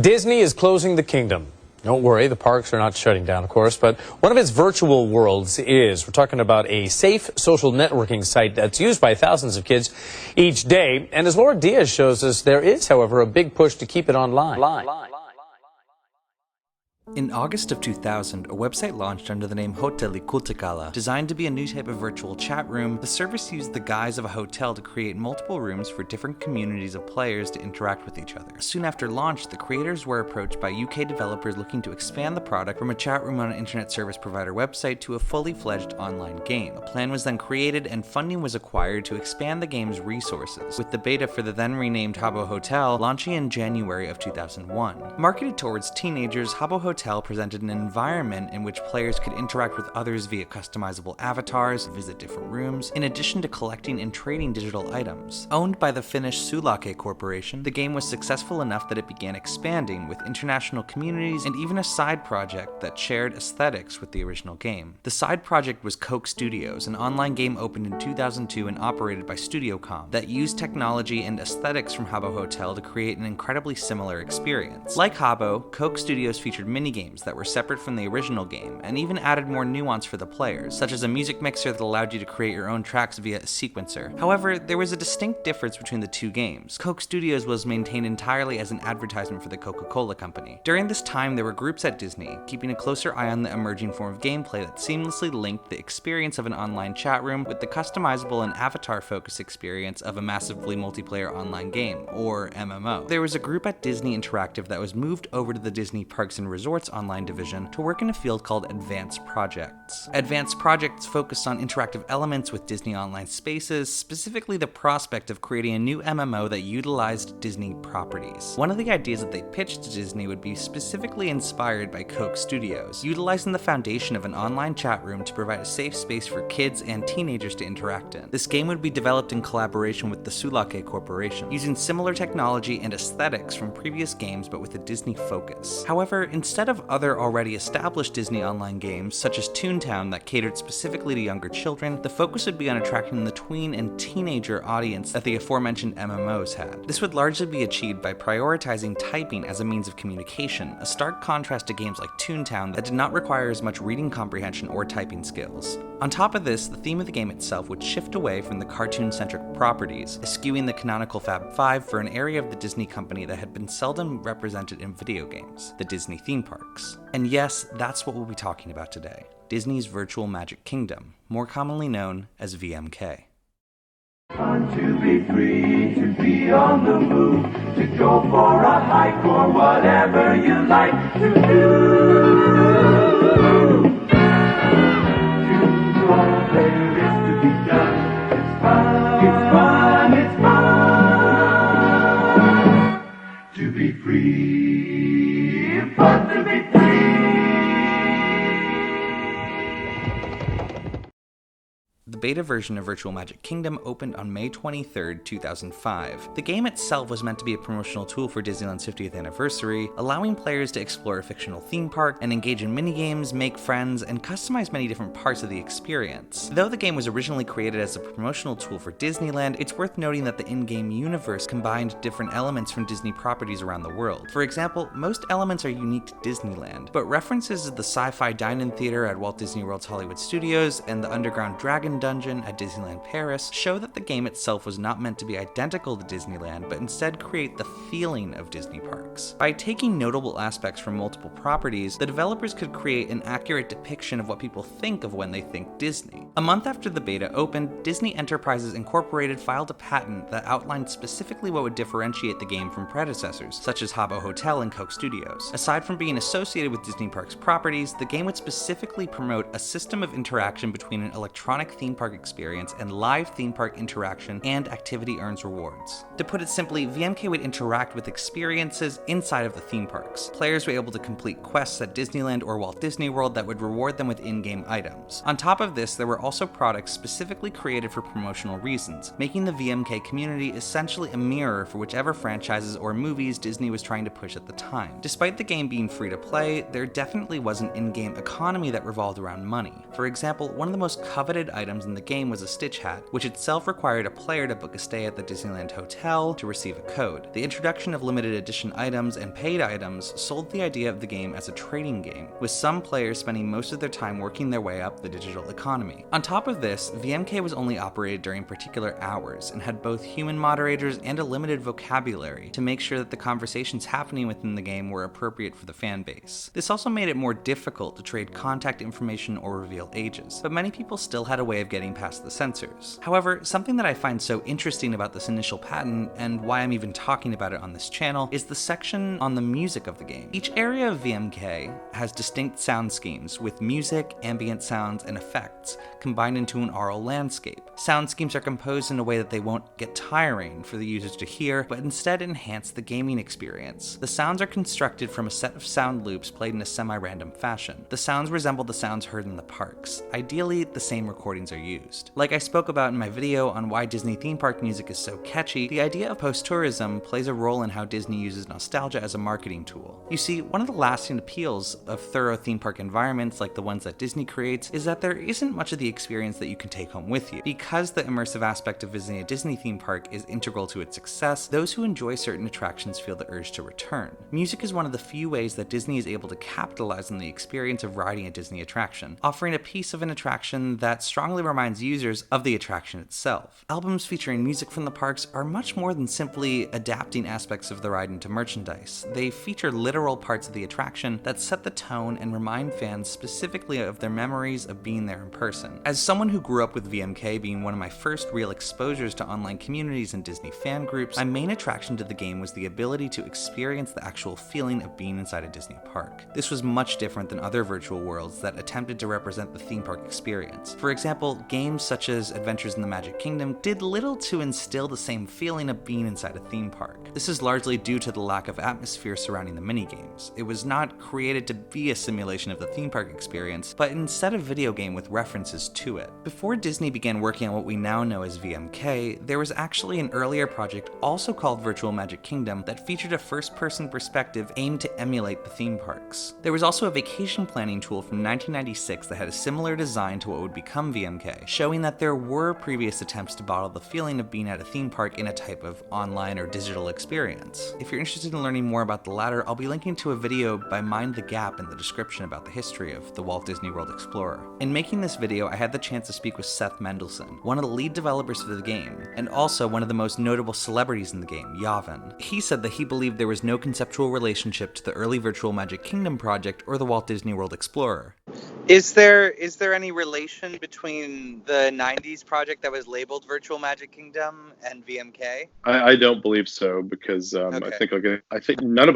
Disney is closing the kingdom. Don't worry, the parks are not shutting down, of course, but one of its virtual worlds is. We're talking about a safe social networking site that's used by thousands of kids each day. And as Laura Diaz shows us, there is, however, a big push to keep it online. In August of 2000, a website launched under the name Hotel Kutakala. Designed to be a new type of virtual chat room, the service used the guise of a hotel to create multiple rooms for different communities of players to interact with each other. Soon after launch, the creators were approached by UK developers looking to expand the product from a chat room on an internet service provider website to a fully fledged online game. A plan was then created and funding was acquired to expand the game's resources, with the beta for the then renamed Habbo Hotel launching in January of 2001. Marketed towards teenagers, Habbo Hotel presented an environment in which players could interact with others via customizable avatars, visit different rooms, in addition to collecting and trading digital items. Owned by the Finnish Sulake Corporation, the game was successful enough that it began expanding with international communities and even a side project that shared aesthetics with the original game. The side project was Coke Studios, an online game opened in 2002 and operated by Studiocom that used technology and aesthetics from Habbo Hotel to create an incredibly similar experience. Like Habbo, Coke Studios featured minigames that were separate from the original game, and even added more nuance for the players, such as a music mixer that allowed you to create your own tracks via a sequencer. However, there was a distinct difference between the two games. Coke Studios was maintained entirely as an advertisement for the Coca-Cola company. During this time, there were groups at Disney, keeping a closer eye on the emerging form of gameplay that seamlessly linked the experience of an online chat room with the customizable and avatar-focused experience of a massively multiplayer online game, or MMO. There was a group at Disney Interactive that was moved over to the Disney Parks and Resorts online division to work in a field called Advanced Projects. Advanced Projects focused on interactive elements with Disney Online Spaces, specifically the prospect of creating a new MMO that utilized Disney properties. One of the ideas that they pitched to Disney would be specifically inspired by Coke Studios, utilizing the foundation of an online chat room to provide a safe space for kids and teenagers to interact in. This game would be developed in collaboration with the Sulake Corporation, using similar technology and aesthetics from previous games but with a Disney focus. However, instead of other already established Disney online games, such as Toontown that catered specifically to younger children, the focus would be on attracting the tween and teenager audience that the aforementioned MMOs had. This would largely be achieved by prioritizing typing as a means of communication, a stark contrast to games like Toontown that did not require as much reading comprehension or typing skills. On top of this, the theme of the game itself would shift away from the cartoon-centric properties, eschewing the canonical Fab Five for an area of the Disney company that had been seldom represented in video games, the Disney theme parks. And yes, that's what we'll be talking about today, Disney's Virtual Magic Kingdom, more commonly known as VMK. To be free, to be on the move, to go for a hike or whatever you like to do. To all there is to be done. It's fun, it's fun, it's fun. To be free, fun to be free. The beta version of Virtual Magic Kingdom opened on May 23, 2005. The game itself was meant to be a promotional tool for Disneyland's 50th anniversary, allowing players to explore a fictional theme park and engage in minigames, make friends, and customize many different parts of the experience. Though the game was originally created as a promotional tool for Disneyland, it's worth noting that the in-game universe combined different elements from Disney properties around the world. For example, most elements are unique to Disneyland, but references to the sci-fi dine-in theater at Walt Disney World's Hollywood Studios and the underground dragon dungeon at Disneyland Paris show that the game itself was not meant to be identical to Disneyland, but instead create the feeling of Disney parks. By taking notable aspects from multiple properties, the developers could create an accurate depiction of what people think of when they think Disney. A month after the beta opened, Disney Enterprises Incorporated filed a patent that outlined specifically what would differentiate the game from predecessors, such as Habbo Hotel and Coke Studios. Aside from being associated with Disney Parks properties, the game would specifically promote a system of interaction between an electronic theme park experience and live theme park interaction, and activity earns rewards. To put it simply, VMK would interact with experiences inside of the theme parks. Players were able to complete quests at Disneyland or Walt Disney World that would reward them with in-game items. On top of this, there were also products specifically created for promotional reasons, making the VMK community essentially a mirror for whichever franchises or movies Disney was trying to push at the time. Despite the game being free to play, there definitely was an in-game economy that revolved around money. For example, one of the most coveted items items in the game was a Stitch hat, which itself required a player to book a stay at the Disneyland Hotel to receive a code. The introduction of limited edition items and paid items sold the idea of the game as a trading game, with some players spending most of their time working their way up the digital economy. On top of this, VMK was only operated during particular hours and had both human moderators and a limited vocabulary to make sure that the conversations happening within the game were appropriate for the fan base. This also made it more difficult to trade contact information or reveal ages, but many people still had a way of getting past the censors. However, something that I find so interesting about this initial patent, and why I'm even talking about it on this channel, is the section on the music of the game. Each area of VMK has distinct sound schemes, with music, ambient sounds, and effects combined into an aural landscape. Sound schemes are composed in a way that they won't get tiring for the users to hear, but instead enhance the gaming experience. The sounds are constructed from a set of sound loops played in a semi-random fashion. The sounds resemble the sounds heard in the parks. Ideally, the same recordings are used. Like I spoke about in my video on why Disney theme park music is so catchy, the idea of post-tourism plays a role in how Disney uses nostalgia as a marketing tool. You see, one of the lasting appeals of thorough theme park environments like the ones that Disney creates is that there isn't much of the experience that you can take home with you. Because the immersive aspect of visiting a Disney theme park is integral to its success, those who enjoy certain attractions feel the urge to return. Music is one of the few ways that Disney is able to capitalize on the experience of riding a Disney attraction, offering a piece of an attraction that strongly reminds users of the attraction itself. Albums featuring music from the parks are much more than simply adapting aspects of the ride into merchandise. They feature literal parts of the attraction that set the tone and remind fans specifically of their memories of being there in person. As someone who grew up with VMK being one of my first real exposures to online communities and Disney fan groups, my main attraction to the game was the ability to experience the actual feeling of being inside a Disney park. This was much different than other virtual worlds that attempted to represent the theme park experience. For example, games such as Adventures in the Magic Kingdom did little to instill the same feeling of being inside a theme park. This is largely due to the lack of atmosphere surrounding the minigames. It was not created to be a simulation of the theme park experience, but instead a video game with references to it. Before Disney began working on what we now know as VMK, there was actually an earlier project also called Virtual Magic Kingdom that featured a first-person perspective aimed to emulate the theme parks. There was also a vacation planning tool from 1996 that had a similar design to what would become VMK, showing that there were previous attempts to bottle the feeling of being at a theme park in a type of online or digital experience. If you're interested in learning more about the latter, I'll be linking to a video by Mind the Gap in the description about the history of the Walt Disney World Explorer. In making this video, I had the chance to speak with Seth Mendelsohn, one of the lead developers for the game, and also one of the most notable celebrities in the game, Yavin. He said that he believed there was no conceptual relationship to the early Virtual Magic Kingdom project or the Walt Disney World Explorer. Is there any relation between the 90s project that was labeled Virtual Magic Kingdom and VMK? I don't believe so, because Okay. I think none of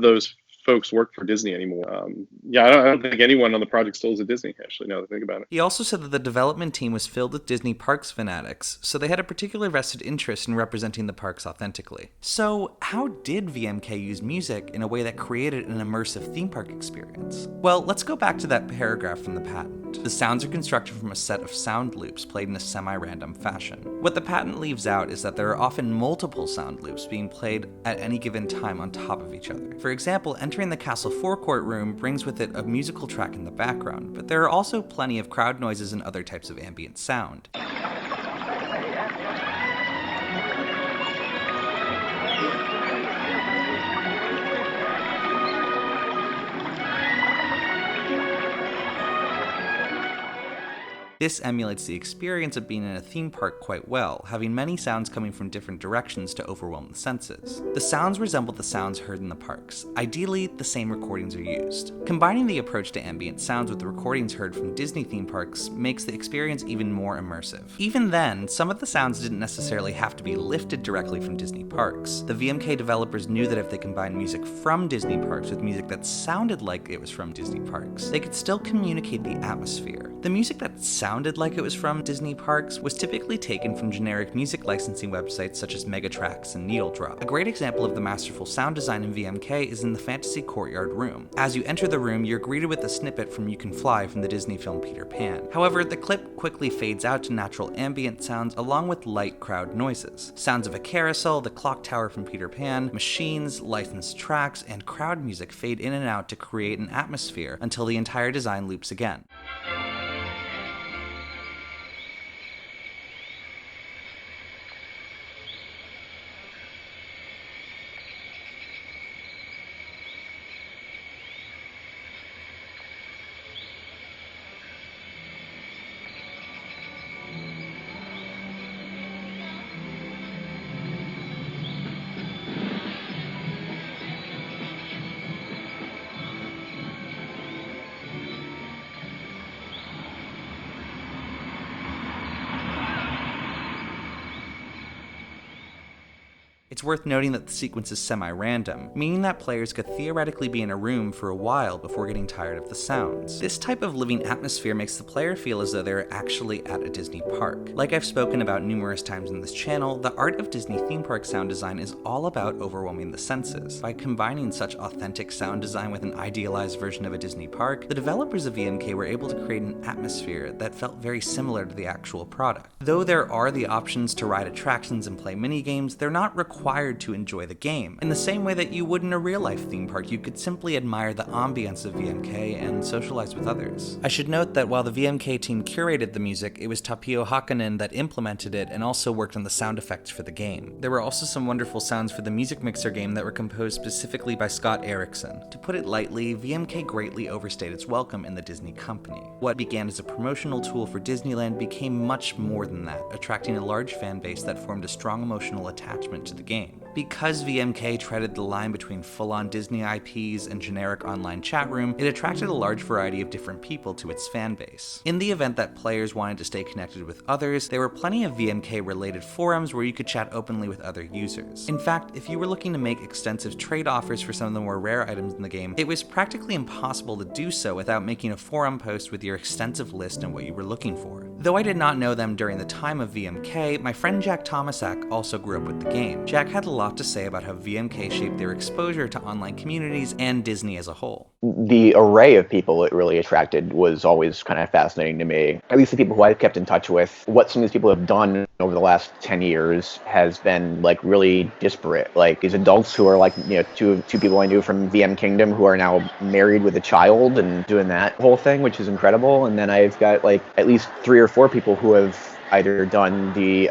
those folks work for Disney anymore. I don't think anyone on the project still is at Disney, actually, now that I think about it. He also said that the development team was filled with Disney parks fanatics, so they had a particular vested interest in representing the parks authentically. So, how did VMK use music in a way that created an immersive theme park experience? Well, let's go back to that paragraph from the patent. The sounds are constructed from a set of sound loops played in a semi-random fashion. What the patent leaves out is that there are often multiple sound loops being played at any given time on top of each other. For example, entering the castle forecourt room brings with it a musical track in the background, but there are also plenty of crowd noises and other types of ambient sound. This emulates the experience of being in a theme park quite well, having many sounds coming from different directions to overwhelm the senses. The sounds resemble the sounds heard in the parks. Ideally, the same recordings are used. Combining the approach to ambient sounds with the recordings heard from Disney theme parks makes the experience even more immersive. Even then, some of the sounds didn't necessarily have to be lifted directly from Disney parks. The VMK developers knew that if they combined music from Disney parks with music that sounded like it was from Disney parks, they could still communicate the atmosphere. The music that sounded like it was from Disney parks was typically taken from generic music licensing websites such as Megatrax and Needle Drop. A great example of the masterful sound design in VMK is in the Fantasy Courtyard room. As you enter the room, you're greeted with a snippet from You Can Fly from the Disney film Peter Pan. However, the clip quickly fades out to natural ambient sounds along with light crowd noises. Sounds of a carousel, the clock tower from Peter Pan, machines, licensed tracks, and crowd music fade in and out to create an atmosphere until the entire design loops again. It's worth noting that the sequence is semi-random, meaning that players could theoretically be in a room for a while before getting tired of the sounds. This type of living atmosphere makes the player feel as though they're actually at a Disney park. Like I've spoken about numerous times in this channel, the art of Disney theme park sound design is all about overwhelming the senses. By combining such authentic sound design with an idealized version of a Disney park, the developers of VMK were able to create an atmosphere that felt very similar to the actual product. Though there are the options to ride attractions and play minigames, they're not required to enjoy the game. In the same way that you would in a real-life theme park, you could simply admire the ambience of VMK and socialize with others. I should note that while the VMK team curated the music, it was Tapio Hakanen that implemented it and also worked on the sound effects for the game. There were also some wonderful sounds for the music mixer game that were composed specifically by Scott Erickson. To put it lightly, VMK greatly overstayed its welcome in the Disney company. What began as a promotional tool for Disneyland became much more than that, attracting a large fan base that formed a strong emotional attachment to the game. Because VMK treaded the line between full-on Disney IPs and generic online chat room, it attracted a large variety of different people to its fan base. In the event that players wanted to stay connected with others, there were plenty of VMK-related forums where you could chat openly with other users. In fact, if you were looking to make extensive trade offers for some of the more rare items in the game, it was practically impossible to do so without making a forum post with your extensive list and what you were looking for. Though I did not know them during the time of VMK, my friend Jack Tomasak also grew up with the game. Jack had a lot to say about how VMK shaped their exposure to online communities and Disney as a whole. The array of people it really attracted was always kind of fascinating to me. At least the people who I've kept in touch with, what some of these people have done over the last 10 years has been like really disparate. Like these adults who are like, two people I knew from VM Kingdom who are now married with a child and doing that whole thing, which is incredible. And then I've got like at least 3 or 4 people who have either done the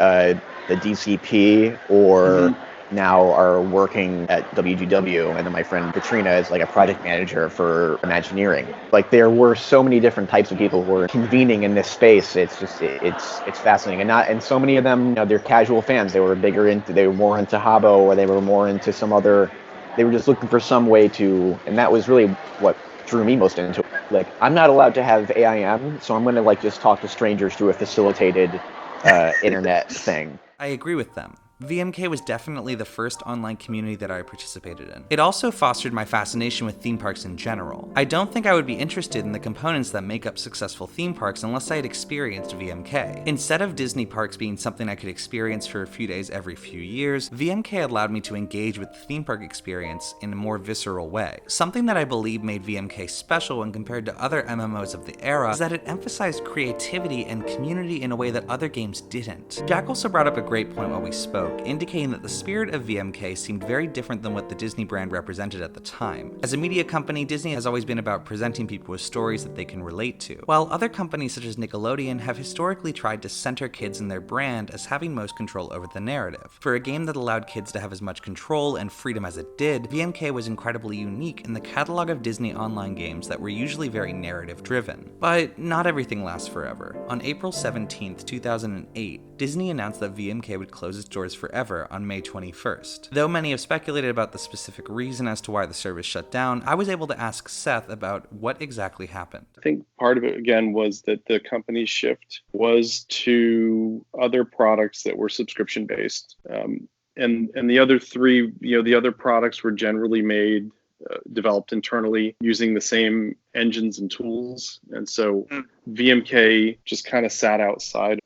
DCP or now are working at WGW, and then my friend Katrina is like a project manager for Imagineering. Like there were so many different types of people who were convening in this space. It's just it's fascinating, and so many of them, they're casual fans. They were more into Habbo, or they were more into some other. They were just looking for some way to, and that was really what drew me most into it. Like I'm not allowed to have AIM, so I'm going to like just talk to strangers through a facilitated internet thing. I agree with them. VMK was definitely the first online community that I participated in. It also fostered my fascination with theme parks in general. I don't think I would be interested in the components that make up successful theme parks unless I had experienced VMK. Instead of Disney parks being something I could experience for a few days every few years, VMK allowed me to engage with the theme park experience in a more visceral way. Something that I believe made VMK special when compared to other MMOs of the era is that it emphasized creativity and community in a way that other games didn't. Jack also brought up a great point while we spoke, indicating that the spirit of VMK seemed very different than what the Disney brand represented at the time. As a media company, Disney has always been about presenting people with stories that they can relate to, while other companies such as Nickelodeon have historically tried to center kids in their brand as having most control over the narrative. For a game that allowed kids to have as much control and freedom as it did, VMK was incredibly unique in the catalog of Disney online games that were usually very narrative-driven. But not everything lasts forever. On April 17th, 2008, Disney announced that VMK would close its doors forever on May 21st. Though many have speculated about the specific reason as to why the service shut down, I was able to ask Seth about what exactly happened. I think part of it, again, was that the company's shift was to other products that were subscription-based. And the other 3, the other products were generally made, developed internally using the same engines and tools. And so VMK just kind of sat outside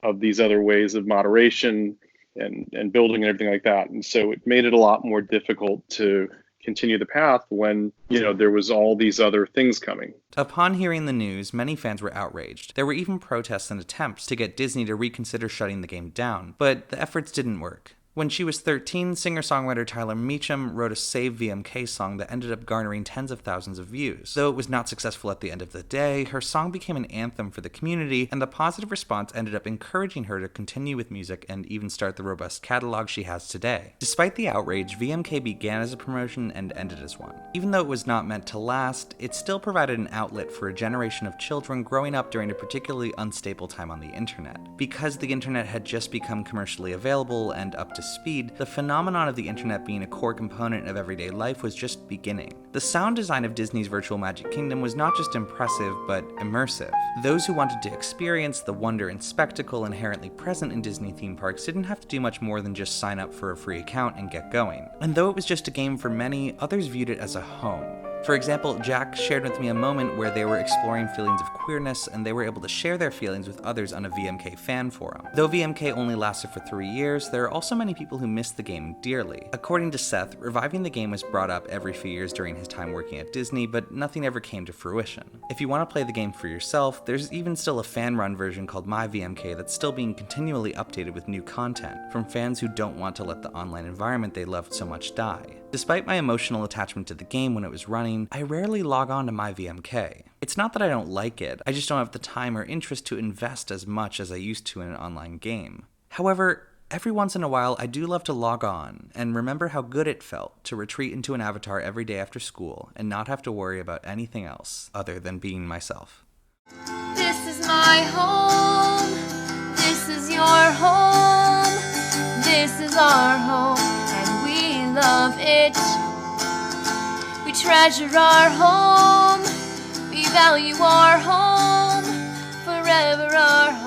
of these other ways of moderation and building and everything like that. And so it made it a lot more difficult to continue the path when, there was all these other things coming. Upon hearing the news, many fans were outraged. There were even protests and attempts to get Disney to reconsider shutting the game down, but the efforts didn't work. When she was 13, singer-songwriter Tyler Meacham wrote a Save VMK song that ended up garnering tens of thousands of views. Though it was not successful at the end of the day, her song became an anthem for the community, and the positive response ended up encouraging her to continue with music and even start the robust catalog she has today. Despite the outrage, VMK began as a promotion and ended as one. Even though it was not meant to last, it still provided an outlet for a generation of children growing up during a particularly unstable time on the internet. Because the internet had just become commercially available and up to enormous speed, the phenomenon of the internet being a core component of everyday life was just beginning. The sound design of Disney's Virtual Magic Kingdom was not just impressive, but immersive. Those who wanted to experience the wonder and spectacle inherently present in Disney theme parks didn't have to do much more than just sign up for a free account and get going. And though it was just a game for many, others viewed it as a home. For example, Jack shared with me a moment where they were exploring feelings of queerness, and they were able to share their feelings with others on a VMK fan forum. Though VMK only lasted for 3 years, there are also many people who missed the game dearly. According to Seth, reviving the game was brought up every few years during his time working at Disney, but nothing ever came to fruition. If you want to play the game for yourself, there's even still a fan-run version called MyVMK that's still being continually updated with new content, from fans who don't want to let the online environment they loved so much die. Despite my emotional attachment to the game when it was running, I rarely log on to MyVMK. It's not that I don't like it, I just don't have the time or interest to invest as much as I used to in an online game. However, every once in a while I do love to log on and remember how good it felt to retreat into an avatar every day after school and not have to worry about anything else other than being myself. This is my home, this is your home, this is our home, and we love it. We treasure our home, we value our home, forever our home.